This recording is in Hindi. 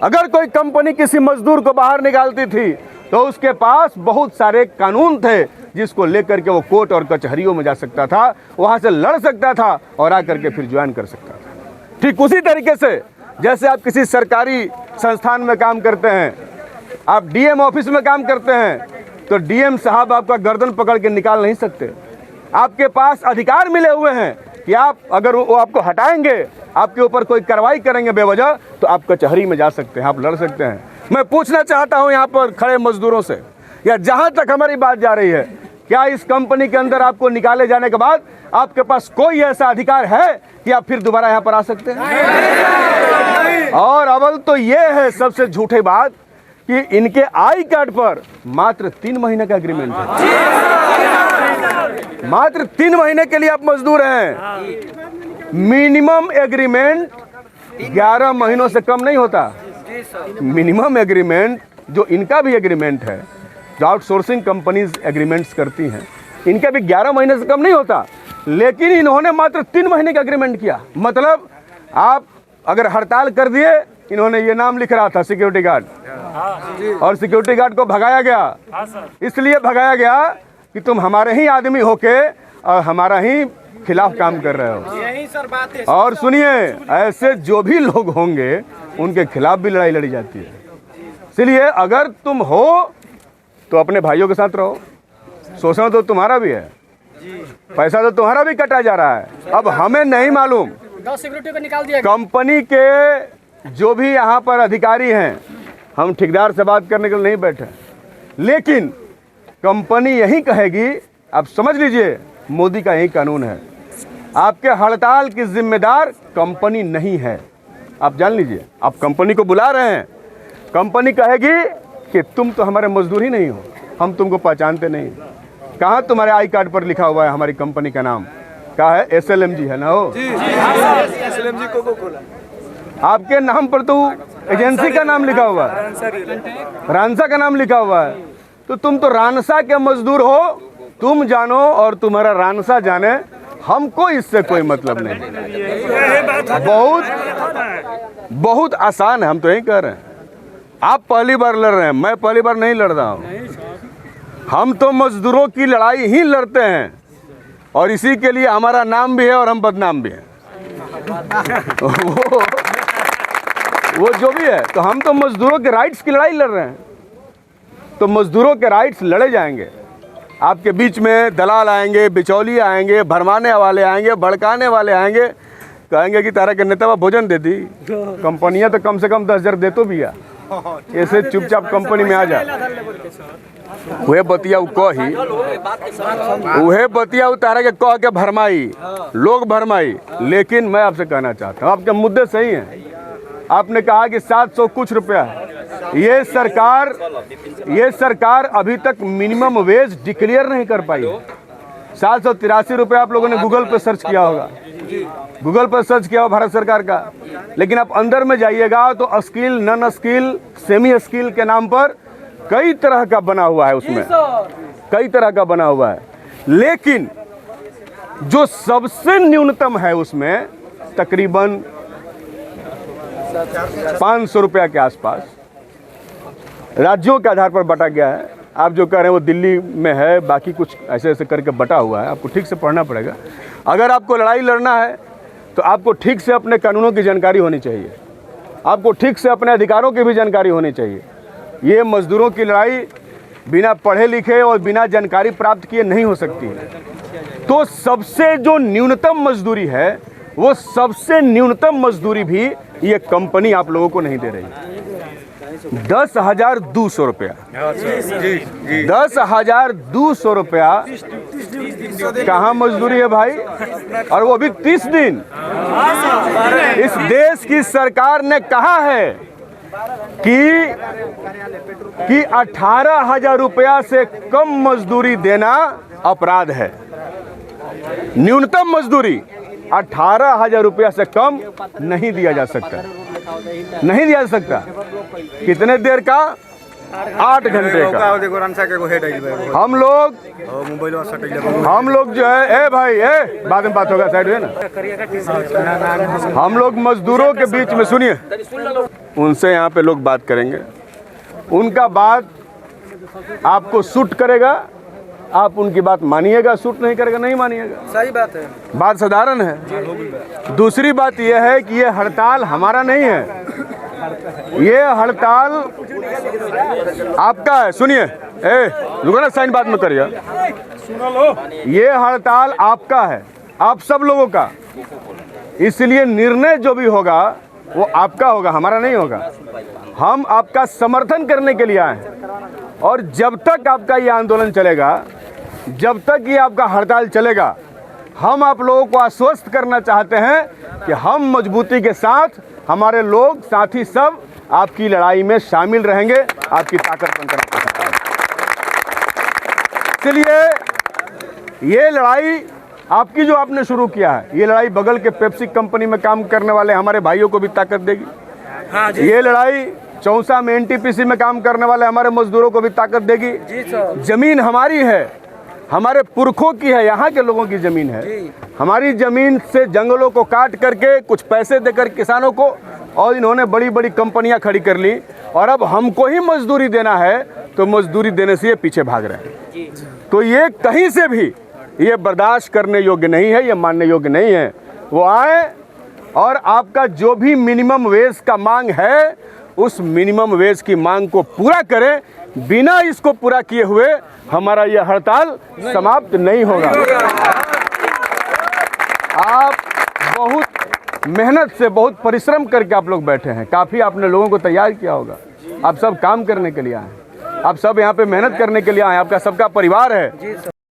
अगर कोई कंपनी किसी मजदूर को बाहर निकालती थी तो उसके पास बहुत सारे कानून थे जिसको लेकर के वो कोर्ट और कचहरियों में जा सकता था, वहां से लड़ सकता था और आकर के फिर ज्वाइन कर सकता था। ठीक उसी तरीके से जैसे आप किसी सरकारी संस्थान में काम करते हैं, आप डीएम ऑफिस में काम करते हैं, तो डीएम साहब आपका गर्दन पकड़ के निकाल नहीं सकते। आपके पास अधिकार मिले हुए हैं कि आप अगर वो आपको हटाएंगे, आपके ऊपर कोई कार्रवाई करेंगे बेवजह, तो आप कचहरी में जा सकते हैं, आप लड़ सकते हैं। मैं पूछना चाहता हूं यहाँ पर खड़े मजदूरों से, या जहां तक हमारी बात जा रही है, क्या इस कंपनी के अंदर आपको निकाले जाने के बाद आपके पास कोई ऐसा अधिकार है कि आप फिर दोबारा यहाँ पर आ सकते हैं? और अव्वल तो ये है सबसे झूठी बात कि इनके आई कार्ड पर मात्र 3 महीने का एग्रीमेंट है। मात्र 3 महीने के लिए आप मजदूर हैं। मिनिमम एग्रीमेंट 11 महीनों से कम नहीं होता। मिनिमम एग्रीमेंट जो इनका भी एग्रीमेंट है, जो आउटसोर्सिंग कंपनीज एग्रीमेंट्स करती हैं, इनका भी 11 महीने से कम नहीं होता, लेकिन इन्होंने मात्र 3 महीने का एग्रीमेंट किया। मतलब आप अगर हड़ताल कर दिए, इन्होंने ये नाम लिख रहा था सिक्योरिटी गार्ड, और सिक्योरिटी गार्ड को भगाया गया। इसलिए भगाया गया कि तुम हमारे ही आदमी होके और हमारा ही खिलाफ काम कर रहे हो। यही सर बात है। और सुनिए, ऐसे जो भी लोग होंगे उनके खिलाफ भी लड़ाई लड़ी जाती है। इसलिए अगर तुम हो तो अपने भाइयों के साथ रहो। शोषण तो तुम्हारा भी है, पैसा तो तुम्हारा भी कटा जा रहा है। अब हमें नहीं मालूम, सिक्योरिटी को निकाल दिया कंपनी के जो भी यहाँ पर अधिकारी हैं, हम ठेकेदार से बात करने के लिए नहीं बैठे, लेकिन कंपनी यही कहेगी। आप समझ लीजिए, मोदी का यही कानून है, आपके हड़ताल की जिम्मेदार कंपनी नहीं है। आप जान लीजिए, आप कंपनी को बुला रहे हैं, कंपनी कहेगी कि तुम तो हमारे मजदूर ही नहीं हो, हम तुमको पहचानते नहीं। कहाँ तुम्हारे आई कार्ड पर लिखा हुआ है हमारी कंपनी का नाम? क्या है? SLMG है ना? हो SLMG को खोला, आपके नाम पर तो एजेंसी का नाम लिखा हुआ है, रानसा का नाम लिखा हुआ है। तो तुम तो रानसा के मजदूर हो, तुम जानो और तुम्हारा रानसा जाने, हमको इससे कोई मतलब नहीं। बहुत आसान है, हम तो यही कह रहे हैं। आप पहली बार लड़ रहे हैं, मैं पहली बार नहीं लड़ रहा हूँ। हम तो मजदूरों की लड़ाई ही लड़ते हैं, और इसी के लिए हमारा नाम भी है और हम बदनाम भी हैं। वो जो भी है, तो हम तो मजदूरों के राइट्स की लड़ाई लड़ रहे हैं। तो मजदूरों के राइट्स लड़े जाएंगे। आपके बीच में दलाल आएंगे, बिचौली आएंगे, भरमाने वाले आएंगे, भड़काने वाले आएंगे, कहेंगे कि तारा के नेता भोजन दे दी। कंपनियां तो कम से कम 10,000 दे तो भी, ऐसे चुपचाप कंपनी में आ जा। वह बतिया कही, वह बतिया तारा के कह के भरमाई, लोग भरमाई। लेकिन मैं आपसे कहना चाहता हूँ, आपके मुद्दे सही हैं। आपने कहा कि 700 कुछ रुपया है। ये सरकार अभी तक मिनिमम वेज डिक्लेयर नहीं कर पाई। 783 रुपया आप लोगों ने गूगल पे सर्च किया होगा, गूगल पर सर्च किया होगा भारत सरकार का। लेकिन आप अंदर में जाइएगा तो skill, non skill, semi skill के नाम पर कई तरह का बना हुआ है, उसमें कई तरह का बना हुआ है। लेकिन जो सबसे न्यूनतम है उसमें तकरीबन 500 रुपया के आसपास राज्यों के आधार पर बटा गया है। आप जो कह रहे हैं वो दिल्ली में है, बाकी कुछ ऐसे ऐसे करके बटा हुआ है। आपको ठीक से पढ़ना पड़ेगा। अगर आपको लड़ाई लड़ना है तो आपको ठीक से अपने कानूनों की जानकारी होनी चाहिए, आपको ठीक से अपने अधिकारों की भी जानकारी होनी चाहिए। ये मजदूरों की लड़ाई बिना पढ़े लिखे और बिना जानकारी प्राप्त किए नहीं हो सकती है। तो सबसे जो न्यूनतम मजदूरी है, वो सबसे न्यूनतम मजदूरी भी ये कंपनी आप लोगों को नहीं दे रही। 10,200 रुपया, 10,200 रुपया कहाँ मजदूरी है भाई? और वो भी 30 दिन। इस देश की सरकार ने कहा है कि 18,000 रुपया से कम मजदूरी देना अपराध है। न्यूनतम मजदूरी 18,000 रुपया से कम नहीं दिया जा सकता, नहीं दिया जा सकता। कितने देर का? 8 घंटे का। हम लोग जो है, ए भाई बाद में बात होगा, साइड है ना। हम लोग मजदूरों के बीच में, सुनिए, उनसे यहाँ पे लोग बात करेंगे, उनका बात आपको सूट करेगा, आप उनकी बात मानिएगा, सूट नहीं करेगा नहीं मानिएगा। सही बात है। बात साधारण है। दूसरी बात यह है कि ये हड़ताल हमारा नहीं है, ये हड़ताल आपका है। सुनिए, रुको ना, साइन बात में करिए। ये हड़ताल आपका है, आप सब लोगों का, इसलिए निर्णय जो भी होगा वो आपका होगा, हमारा नहीं होगा। हम आपका समर्थन करने के लिए आए हैं, और जब तक आपका ये आंदोलन चलेगा, जब तक ये आपका हड़ताल चलेगा, हम आप लोगों को आश्वस्त करना चाहते हैं कि हम मजबूती के साथ, हमारे लोग साथी सब आपकी लड़ाई में शामिल रहेंगे, आपकी ताकत बनकर सकता है। इसलिए ये लड़ाई आपकी जो आपने शुरू किया है, ये लड़ाई बगल के पेप्सी कंपनी में काम करने वाले हमारे भाइयों को भी ताकत देगी। हाँ जी। ये लड़ाई चौसा में एनटीपीसी में काम करने वाले हमारे मजदूरों को भी ताकत देगी। जी सर। जमीन हमारी है, हमारे पुरखों की है, यहाँ के लोगों की जमीन है। हमारी जमीन से जंगलों को काट करके कुछ पैसे देकर किसानों को, और इन्होंने बड़ी बड़ी कंपनियां खड़ी कर ली, और अब हमको ही मजदूरी देना है, तो मजदूरी देने से ये पीछे भाग रहे हैं। तो ये कहीं से भी ये बर्दाश्त करने योग्य नहीं है, ये मानने योग्य नहीं है। वो आए और आपका जो भी मिनिमम वेज का मांग है, उस मिनिमम वेज की मांग को पूरा करें। बिना इसको पूरा किए हुए हमारा यह हड़ताल समाप्त नहीं होगा। आप बहुत मेहनत से, बहुत परिश्रम करके आप लोग बैठे हैं, काफ़ी आपने लोगों को तैयार किया होगा। आप सब काम करने के लिए आए हैं, आप सब यहाँ पे मेहनत करने के लिए आए हैं, आपका सबका परिवार है।